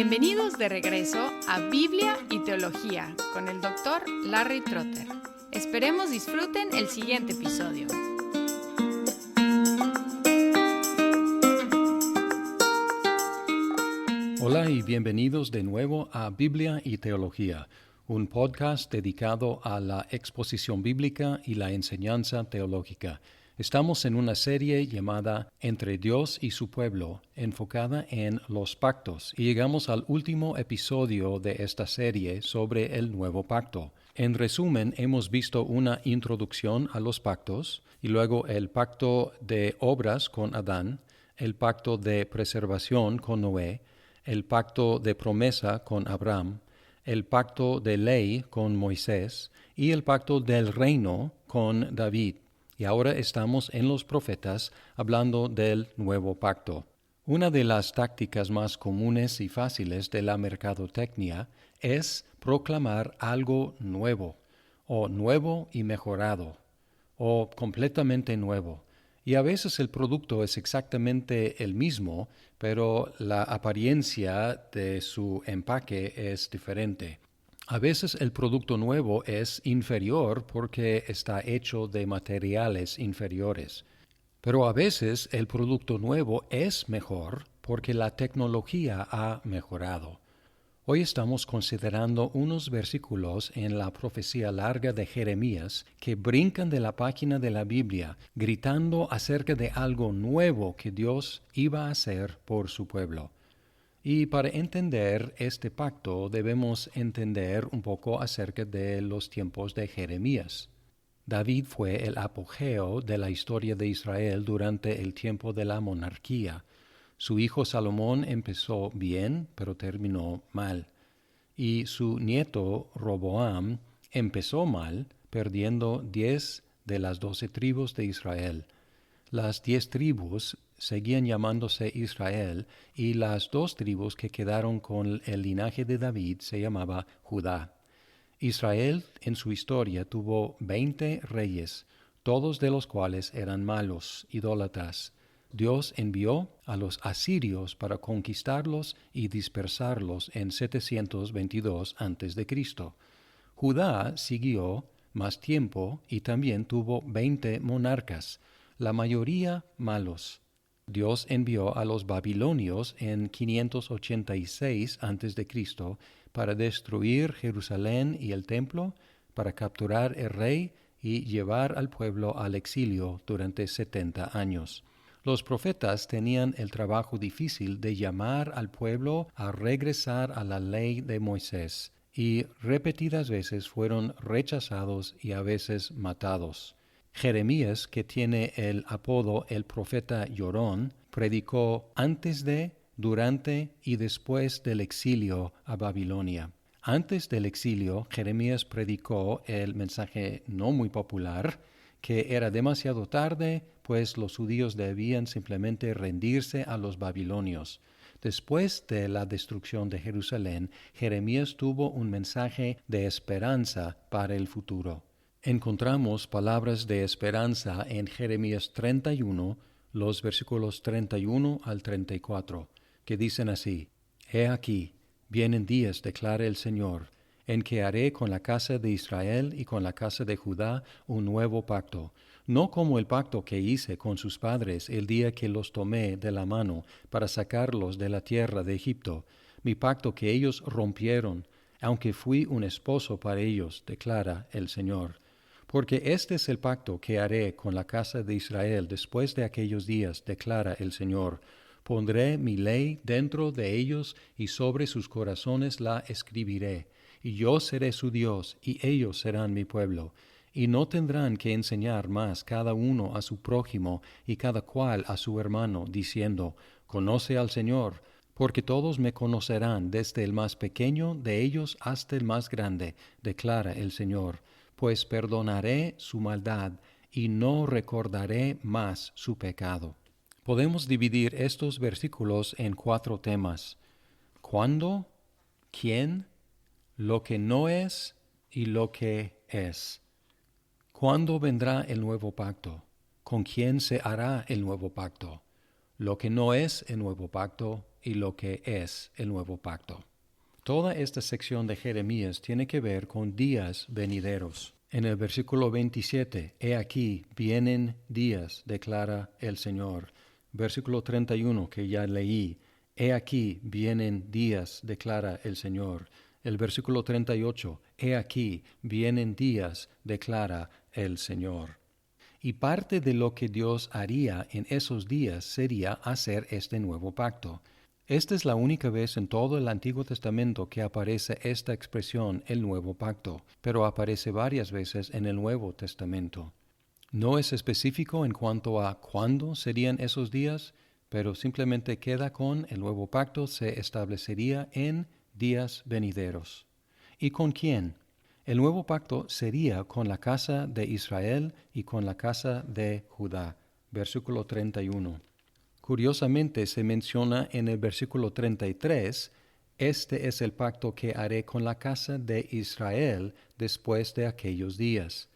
Bienvenidos de regreso a Biblia y Teología con el Dr. Larry Trotter. Esperemos disfruten el siguiente episodio. Hola y bienvenidos de nuevo a Biblia y Teología, un podcast dedicado a la exposición bíblica y la enseñanza teológica. Estamos en una serie llamada Entre Dios y su pueblo, enfocada en los pactos, y llegamos al último episodio de esta serie sobre el nuevo pacto. En resumen, hemos visto una introducción a los pactos, y luego el pacto de obras con Adán, el pacto de preservación con Noé, el pacto de promesa con Abraham, el pacto de ley con Moisés y el pacto del reino con David. Y ahora estamos en los profetas hablando del nuevo pacto. Una de las tácticas más comunes y fáciles de la mercadotecnia es proclamar algo nuevo, o nuevo y mejorado, o completamente nuevo. Y a veces el producto es exactamente el mismo, pero la apariencia de su empaque es diferente. A veces el producto nuevo es inferior porque está hecho de materiales inferiores. Pero a veces el producto nuevo es mejor porque la tecnología ha mejorado. Hoy estamos considerando unos versículos en la profecía larga de Jeremías que brincan de la página de la Biblia, gritando acerca de algo nuevo que Dios iba a hacer por su pueblo. Y para entender este pacto debemos entender un poco acerca de los tiempos de Jeremías. David fue el apogeo de la historia de Israel durante el tiempo de la monarquía. Su hijo Salomón empezó bien, pero terminó mal. Y su nieto Roboam empezó mal, perdiendo 10 de las 12 tribus de Israel. Las 10 tribus seguían llamándose Israel, y las 2 tribus que quedaron con el linaje de David se llamaba Judá. Israel en su historia tuvo 20 reyes, todos de los cuales eran malos, idólatras. Dios envió a los asirios para conquistarlos y dispersarlos en 722 a.C. Judá siguió más tiempo y también tuvo 20 monarcas, la mayoría malos. Dios envió a los babilonios en 586 a.C. para destruir Jerusalén y el templo, para capturar el rey y llevar al pueblo al exilio durante 70 años. Los profetas tenían el trabajo difícil de llamar al pueblo a regresar a la ley de Moisés, y repetidas veces fueron rechazados y a veces matados. Jeremías, que tiene el apodo el profeta llorón, predicó antes de, durante y después del exilio a Babilonia. Antes del exilio, Jeremías predicó el mensaje no muy popular, que era demasiado tarde, pues los judíos debían simplemente rendirse a los babilonios. Después de la destrucción de Jerusalén, Jeremías tuvo un mensaje de esperanza para el futuro. Encontramos palabras de esperanza en Jeremías 31, los versículos 31 al 34, que dicen así: He aquí, vienen días, declara el Señor, en que haré con la casa de Israel y con la casa de Judá un nuevo pacto, no como el pacto que hice con sus padres el día que los tomé de la mano para sacarlos de la tierra de Egipto, mi pacto que ellos rompieron, aunque fui un esposo para ellos, declara el Señor. Porque este es el pacto que haré con la casa de Israel después de aquellos días, declara el Señor. Pondré mi ley dentro de ellos y sobre sus corazones la escribiré. Y yo seré su Dios, y ellos serán mi pueblo. Y no tendrán que enseñar más cada uno a su prójimo y cada cual a su hermano, diciendo: Conoce al Señor, porque todos me conocerán desde el más pequeño de ellos hasta el más grande, declara el Señor. Pues perdonaré su maldad y no recordaré más su pecado. Podemos dividir estos versículos en 4 temas: ¿cuándo?, ¿quién?, lo que no es y lo que es. ¿Cuándo vendrá el nuevo pacto? ¿Con quién se hará el nuevo pacto? Lo que no es el nuevo pacto y lo que es el nuevo pacto. Toda esta sección de Jeremías tiene que ver con días venideros. En el versículo 27, he aquí, vienen días, declara el Señor. Versículo 31, que ya leí, he aquí, vienen días, declara el Señor. El versículo 38, he aquí, vienen días, declara el Señor. Y parte de lo que Dios haría en esos días sería hacer este nuevo pacto. Esta es la única vez en todo el Antiguo Testamento que aparece esta expresión, el nuevo pacto, pero aparece varias veces en el Nuevo Testamento. No es específico en cuanto a cuándo serían esos días, pero simplemente queda con el nuevo pacto se establecería en días venideros. ¿Y con quién? El nuevo pacto sería con la casa de Israel y con la casa de Judá. Versículo 31. Curiosamente se menciona en el versículo 33, este es el pacto que haré con la casa de Israel después de aquellos días.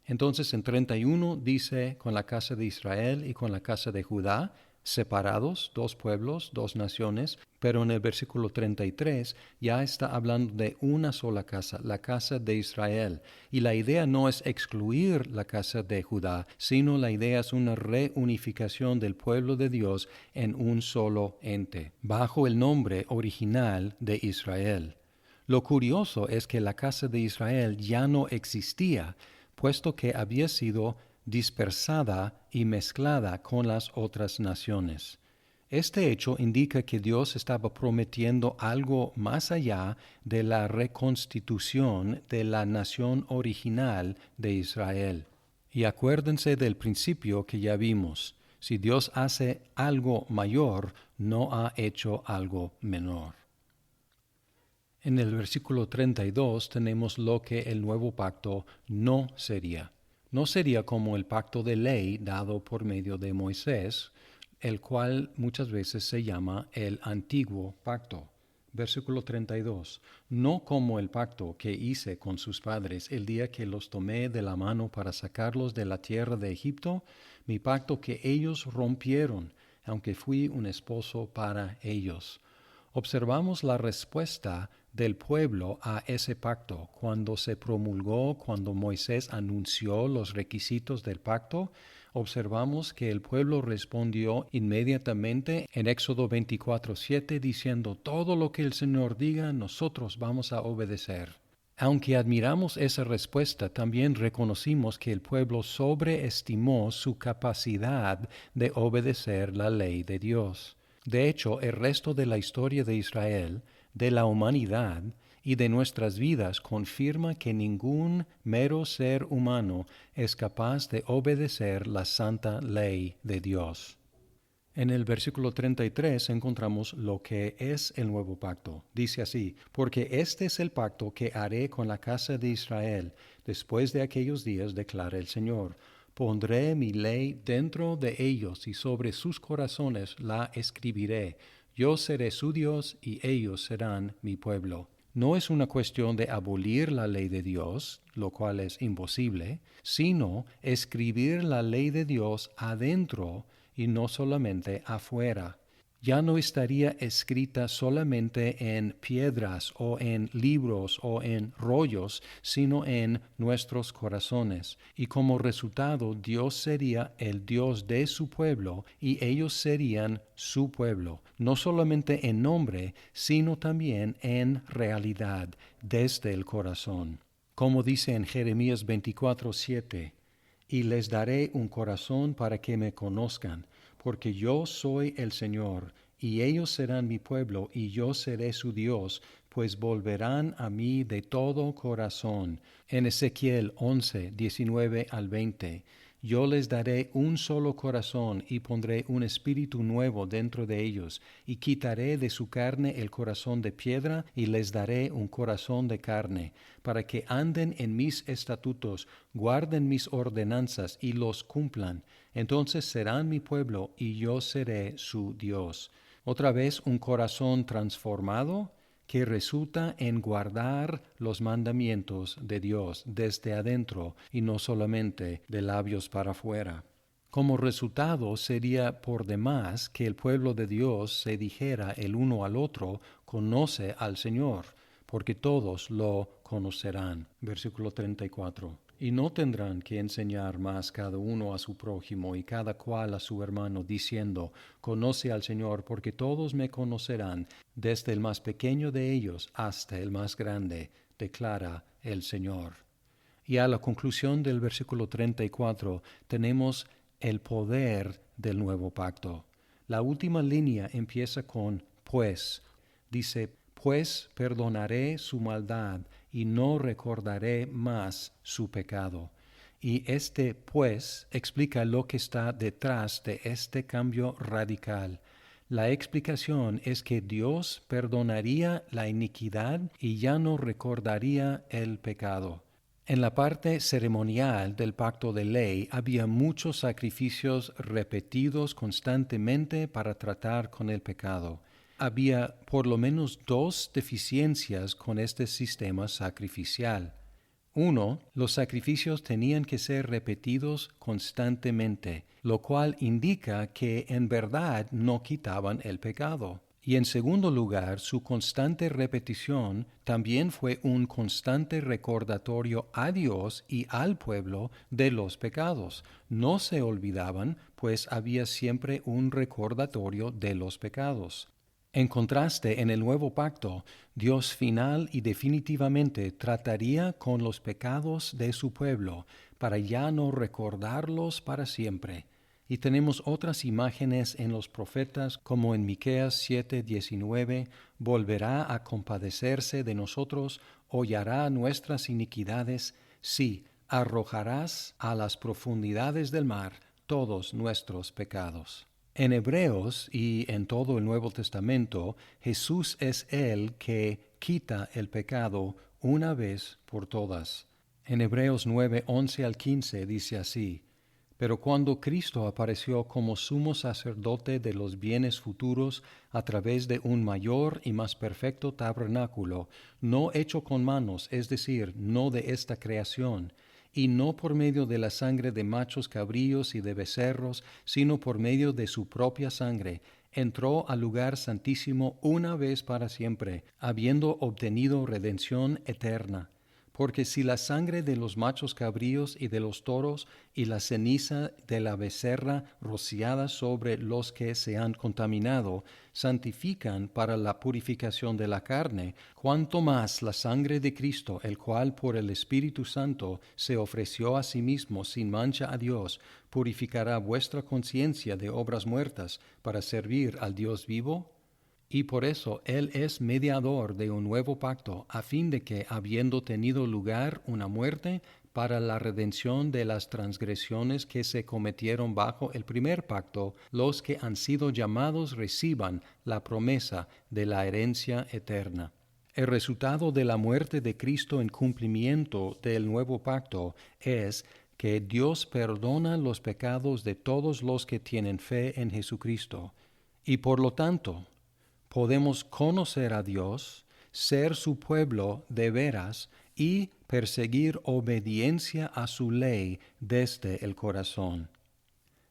Entonces en 31 dice con la casa de Israel y con la casa de Judá, separados, dos pueblos, dos naciones, pero en el versículo 33 ya está hablando de una sola casa, la casa de Israel. Y la idea no es excluir la casa de Judá, sino la idea es una reunificación del pueblo de Dios en un solo ente, bajo el nombre original de Israel. Lo curioso es que la casa de Israel ya no existía, puesto que había sido dispersada y mezclada con las otras naciones. Este hecho indica que Dios estaba prometiendo algo más allá de la reconstitución de la nación original de Israel. Y acuérdense del principio que ya vimos. Si Dios hace algo mayor, no ha hecho algo menor. En el versículo 32 tenemos lo que el nuevo pacto no sería. No sería como el pacto de ley dado por medio de Moisés, el cual muchas veces se llama el antiguo pacto. Versículo 32. No como el pacto que hice con sus padres el día que los tomé de la mano para sacarlos de la tierra de Egipto, mi pacto que ellos rompieron, aunque fui un esposo para ellos. Observamos la respuesta del pueblo a ese pacto cuando se promulgó, cuando Moisés anunció los requisitos del pacto. Observamos que el pueblo respondió inmediatamente en Éxodo 24:7 diciendo, todo lo que el Señor diga, nosotros vamos a obedecer. Aunque admiramos esa respuesta, también reconocimos que el pueblo sobreestimó su capacidad de obedecer la ley de Dios. De hecho, el resto de la historia de Israel, de la humanidad y de nuestras vidas confirma que ningún mero ser humano es capaz de obedecer la santa ley de Dios. En el versículo 33 encontramos lo que es el nuevo pacto. Dice así, porque este es el pacto que haré con la casa de Israel después de aquellos días, declara el Señor. Pondré mi ley dentro de ellos y sobre sus corazones la escribiré. Yo seré su Dios y ellos serán mi pueblo. No es una cuestión de abolir la ley de Dios, lo cual es imposible, sino escribir la ley de Dios adentro y no solamente afuera. Ya no estaría escrita solamente en piedras o en libros o en rollos, sino en nuestros corazones. Y como resultado, Dios sería el Dios de su pueblo y ellos serían su pueblo, no solamente en nombre, sino también en realidad, desde el corazón. Como dice en Jeremías 24:7, y les daré un corazón para que me conozcan, porque yo soy el Señor, y ellos serán mi pueblo, y yo seré su Dios, pues volverán a mí de todo corazón. En Ezequiel 11:19-20, yo les daré un solo corazón, y pondré un espíritu nuevo dentro de ellos, y quitaré de su carne el corazón de piedra, y les daré un corazón de carne, para que anden en mis estatutos, guarden mis ordenanzas, y los cumplan. Entonces serán mi pueblo, y yo seré su Dios. Otra vez un corazón transformado que resulta en guardar los mandamientos de Dios desde adentro y no solamente de labios para afuera. Como resultado, sería por demás que el pueblo de Dios se dijera el uno al otro, conoce al Señor, porque todos lo conocerán. Versículo 34. Y no tendrán que enseñar más cada uno a su prójimo y cada cual a su hermano, diciendo, conoce al Señor, porque todos me conocerán, desde el más pequeño de ellos hasta el más grande, declara el Señor. Y a la conclusión del versículo 34 tenemos el poder del nuevo pacto. La última línea empieza con pues. Dice, pues perdonaré su maldad y no recordaré más su pecado. Y este pues explica lo que está detrás de este cambio radical. La explicación es que Dios perdonaría la iniquidad y ya no recordaría el pecado. En la parte ceremonial del pacto de ley había muchos sacrificios repetidos constantemente para tratar con el pecado. Había por lo menos 2 deficiencias con este sistema sacrificial. 1. Los sacrificios tenían que ser repetidos constantemente, lo cual indica que en verdad no quitaban el pecado. Y en segundo lugar, su constante repetición también fue un constante recordatorio a Dios y al pueblo de los pecados. No se olvidaban, pues había siempre un recordatorio de los pecados. En contraste, en el nuevo pacto, Dios final y definitivamente trataría con los pecados de su pueblo para ya no recordarlos para siempre. Y tenemos otras imágenes en los profetas, como en Miqueas 7:19, volverá a compadecerse de nosotros, hollará nuestras iniquidades, sí, arrojarás a las profundidades del mar todos nuestros pecados. En Hebreos y en todo el Nuevo Testamento, Jesús es el que quita el pecado una vez por todas. En Hebreos 9:11 al 15 dice así, pero cuando Cristo apareció como sumo sacerdote de los bienes futuros a través de un mayor y más perfecto tabernáculo, no hecho con manos, es decir, no de esta creación, y no por medio de la sangre de machos cabríos y de becerros, sino por medio de su propia sangre, entró al lugar santísimo una vez para siempre, habiendo obtenido redención eterna. Porque si la sangre de los machos cabríos y de los toros y la ceniza de la becerra rociada sobre los que se han contaminado santifican para la purificación de la carne, cuanto más la sangre de Cristo, el cual por el Espíritu Santo se ofreció a sí mismo sin mancha a Dios, purificará vuestra conciencia de obras muertas para servir al Dios vivo? Y por eso Él es mediador de un nuevo pacto, a fin de que, habiendo tenido lugar una muerte para la redención de las transgresiones que se cometieron bajo el primer pacto, los que han sido llamados reciban la promesa de la herencia eterna. El resultado de la muerte de Cristo en cumplimiento del nuevo pacto es que Dios perdona los pecados de todos los que tienen fe en Jesucristo. Y por lo tanto, podemos conocer a Dios, ser su pueblo de veras y perseguir obediencia a su ley desde el corazón.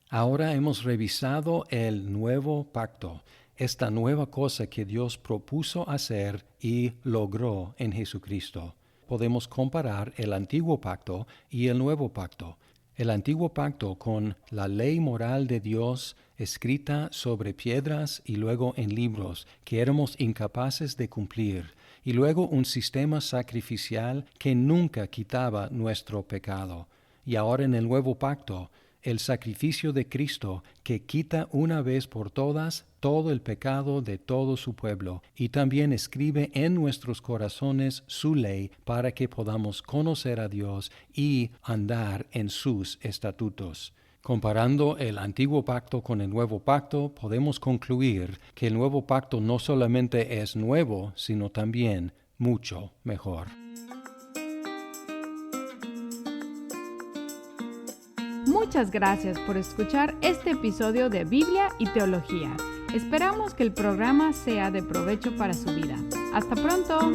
Ahora hemos revisado el nuevo pacto, esta nueva cosa que Dios propuso hacer y logró en Jesucristo. Podemos comparar el antiguo pacto y el nuevo pacto. El antiguo pacto con la ley moral de Dios escrita sobre piedras y luego en libros que éramos incapaces de cumplir, y luego un sistema sacrificial que nunca quitaba nuestro pecado. Y ahora en el nuevo pacto, el sacrificio de Cristo que quita una vez por todas todo el pecado de todo su pueblo y también escribe en nuestros corazones su ley para que podamos conocer a Dios y andar en sus estatutos. Comparando el antiguo pacto con el nuevo pacto, podemos concluir que el nuevo pacto no solamente es nuevo, sino también mucho mejor. Muchas gracias por escuchar este episodio de Biblia y Teología. Esperamos que el programa sea de provecho para su vida. ¡Hasta pronto!